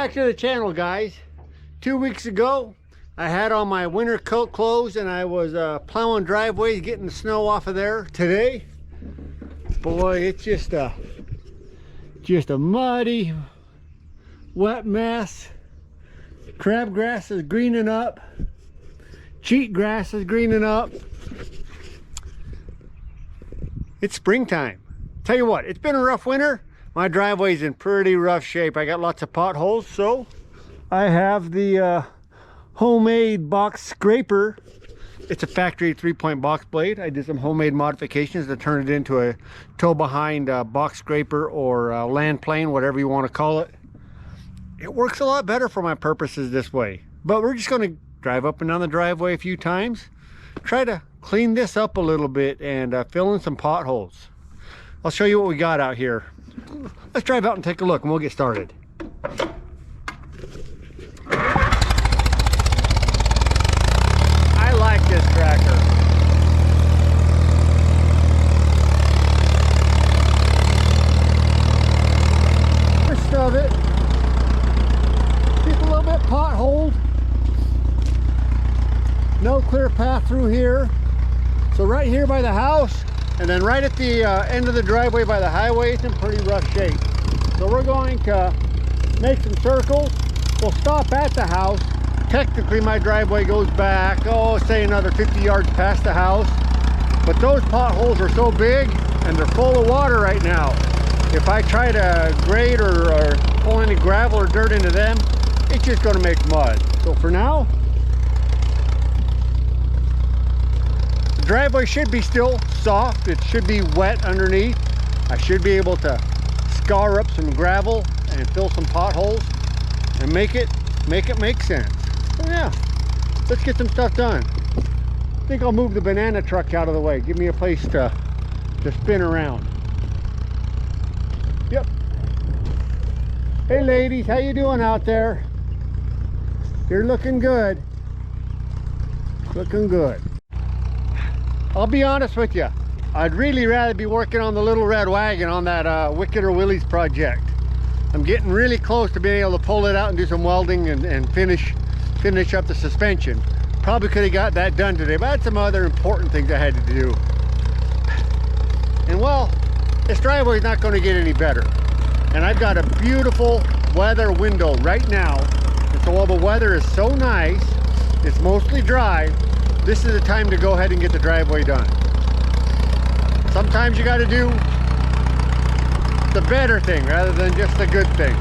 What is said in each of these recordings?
back to the channel, guys. 2 weeks ago I had on my winter coat clothes and I was plowing driveways, getting the snow off of there. Today, boy, it's just a muddy, wet mess. Crabgrass is greening up, cheatgrass is greening up. It's springtime. Tell you what, it's been a rough winter. My driveway's in pretty rough shape. I got lots of potholes, so I have the homemade box scraper. It's a factory 3-point box blade. I did some homemade modifications to turn it into a tow behind box scraper or land plane, whatever you want to call it. It works a lot better for my purposes this way. But we're just going to drive up and down the driveway a few times, try to clean this up a little bit and fill in some potholes. I'll show you what we got out here. Let's drive out and take a look and we'll get started. I like this tractor. Rest of it, just a little bit potholed. No clear path through here. So right here by the house, and then right at the end of the driveway by the highway, it's in pretty rough shape. So we're going to make some circles. We'll stop at the house. Technically my driveway goes back, oh, say another 50 yards past the house. But those potholes are so big and they're full of water right now. If I try to grade or pull any gravel or dirt into them, it's just going to make mud. So for now, the driveway should be still soft. It should be wet underneath. I should be able to scar up some gravel and fill some potholes and make it make sense. So yeah, let's get some stuff done. I think I'll move the banana truck out of the way. Give me a place to spin around. Yep. Hey ladies, how you doing out there? You're looking good. Looking good. I'll be honest with you, I'd really rather be working on the little red wagon on that Wicked or Willie's project. I'm getting really close to being able to pull it out and do some welding and finish up the suspension. Probably could have got that done today, but I had some other important things I had to do. And well, this driveway is not going to get any better. And I've got a beautiful weather window right now. And so while the weather is so nice, it's mostly dry, this is the time to go ahead and get the driveway done. Sometimes you got to do the better thing rather than just the good thing.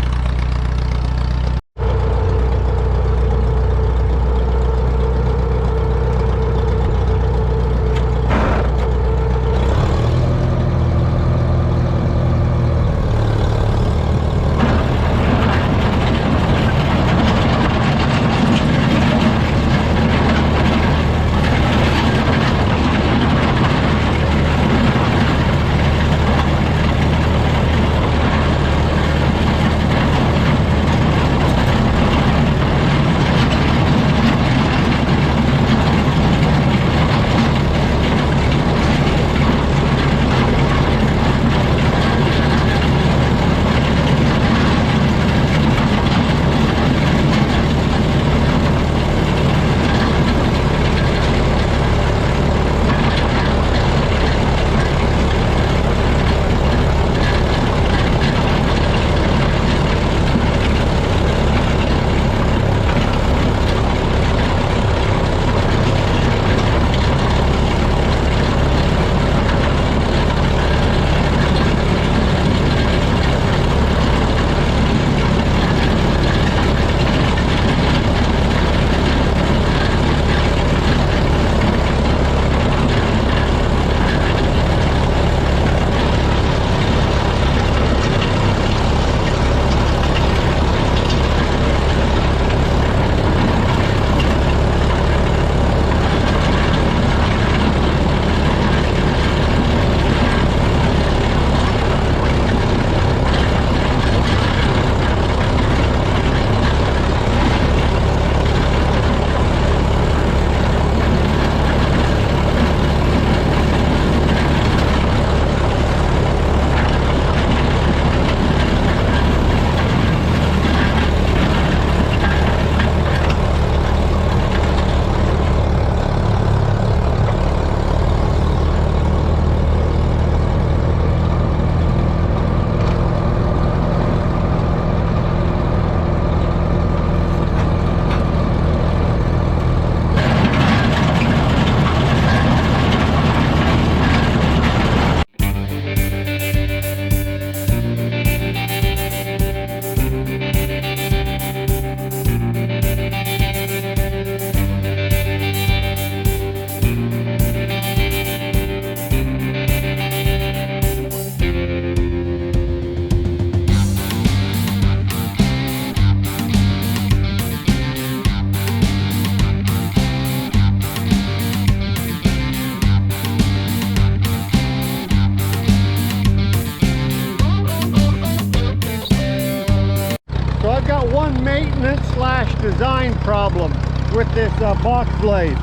design problem with this box blade.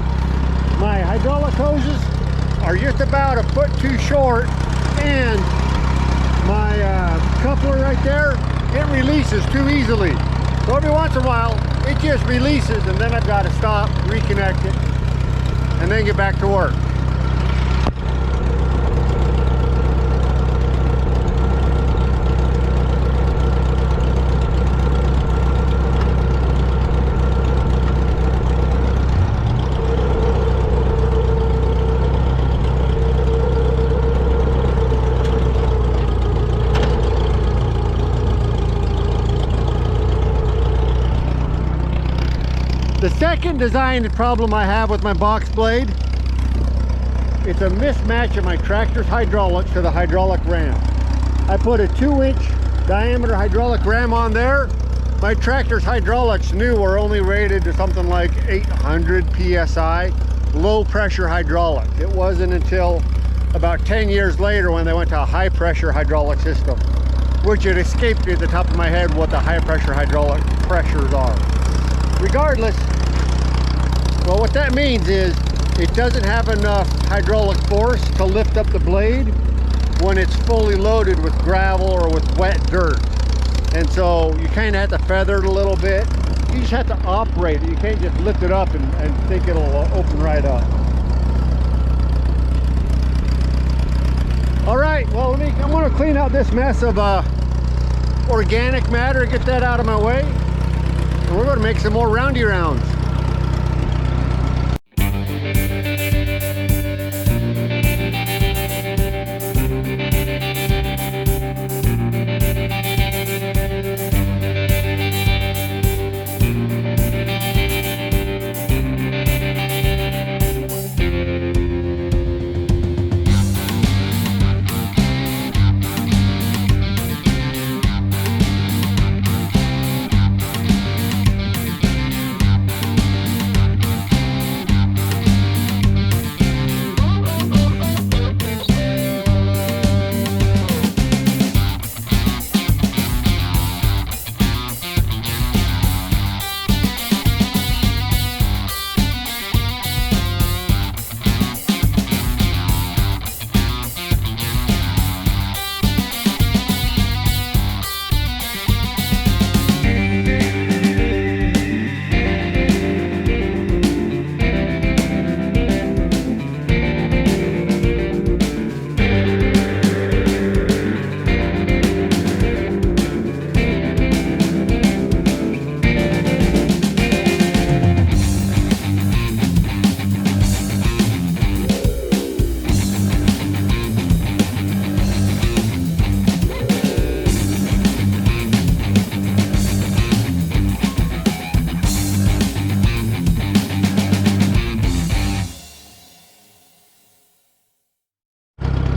My hydraulic hoses are just about a foot too short, and my coupler right there, it releases too easily. So every once in a while, it just releases, and then I've got to stop, reconnect it, and then get back to work. The second design problem I have with my box blade, it's a mismatch of my tractor's hydraulics to the hydraulic ram. I put a 2-inch diameter hydraulic ram on there. My tractor's hydraulics new were only rated to something like 800 psi, low pressure hydraulics. It wasn't until about 10 years later when they went to a high pressure hydraulic system, which it escaped me at the top of my head what the high pressure hydraulic pressures are. Regardless, well, what that means is it doesn't have enough hydraulic force to lift up the blade when it's fully loaded with gravel or with wet dirt. And so you kind of have to feather it a little bit. You just have to operate it. You can't just lift it up and think it'll open right up. All right, well, I'm going to clean out this mess of organic matter, get that out of my way. And we're going to make some more roundy rounds.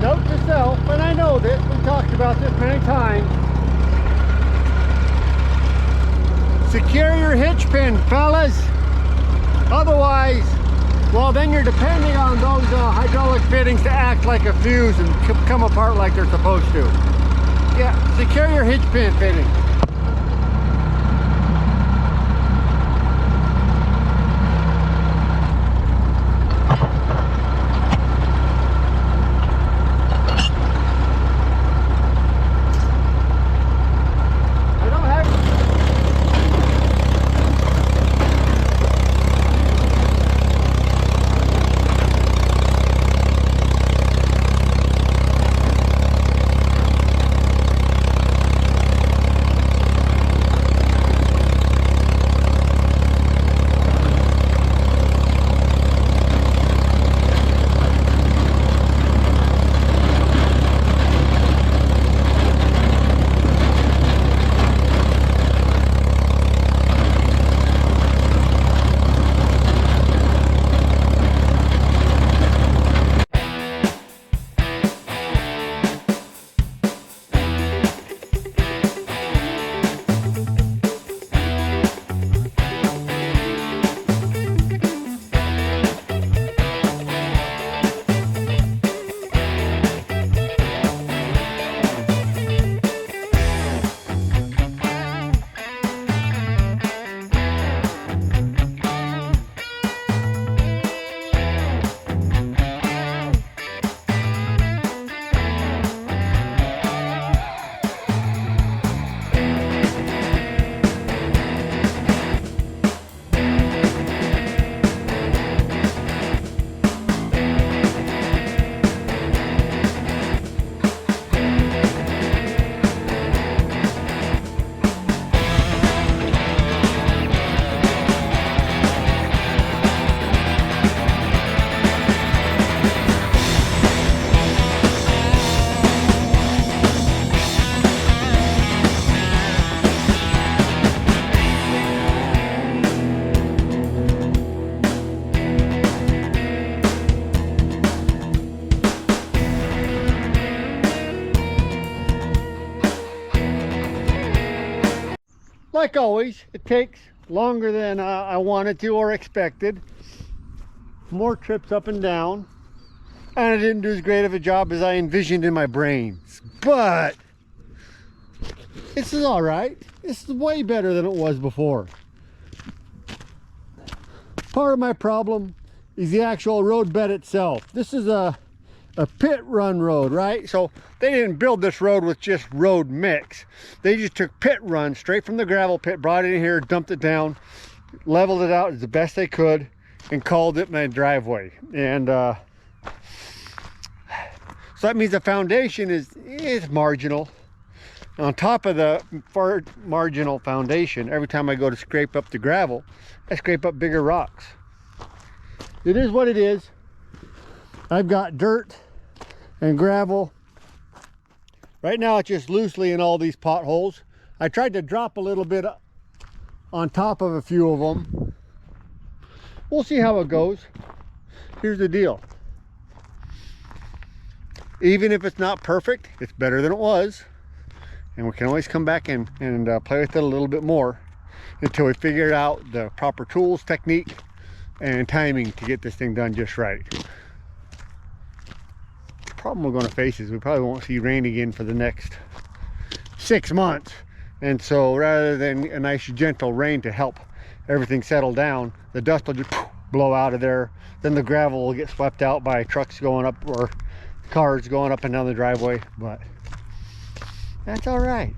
Note to self, and I know this, we talked about this many times. Secure your hitch pin, fellas. Otherwise, well, then you're depending on those hydraulic fittings to act like a fuse and come apart like they're supposed to. Yeah, secure your hitch pin fitting. like always, it takes longer than I wanted to or expected. More trips up and down. And I didn't do as great of a job as I envisioned in my brains. But this is all right. This is way better than it was before. Part of my problem is the actual road bed itself. This is a pit run road, right? So they didn't build this road with just road mix. They just took pit run straight from the gravel pit, brought it in here, dumped it down, leveled it out as the best they could, and called it my driveway. And so that means the foundation is marginal. On top of the marginal foundation, every time I go to scrape up the gravel, I scrape up bigger rocks. It is what it is. I've got dirt and gravel. Right now it's just loosely in all these potholes. I tried to drop a little bit on top of a few of them. We'll see how it goes. Here's the deal. Even if it's not perfect, it's better than it was. And we can always come back and play with it a little bit more until we figure out the proper tools, technique, and timing to get this thing done just right. The problem we're going to face is we probably won't see rain again for the next 6 months. And so rather than a nice gentle rain to help everything settle down, the dust will just blow out of there. Then the gravel will get swept out by trucks going up or cars going up and down the driveway. But that's all right.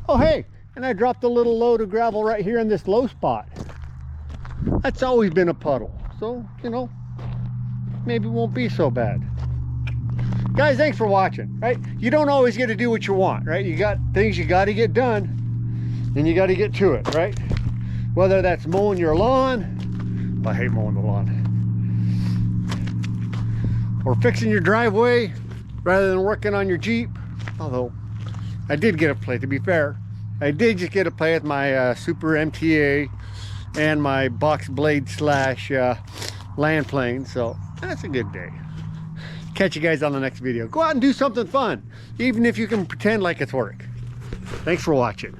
Oh, hey, and I dropped a little load of gravel right here in this low spot. That's always been a puddle. So, you know, maybe it won't be so bad. Guys, thanks for watching, right? You don't always get to do what you want, right? You got things you got to get done, and you got to get to it, right? Whether that's mowing your lawn, I hate mowing the lawn, or fixing your driveway rather than working on your Jeep. Although I did get to play, to be fair, I did just get to play with my Super MTA and my box blade slash land plane, so that's a good day. Catch you guys on the next video. Go out and do something fun, even if you can pretend like it's work. Thanks for watching.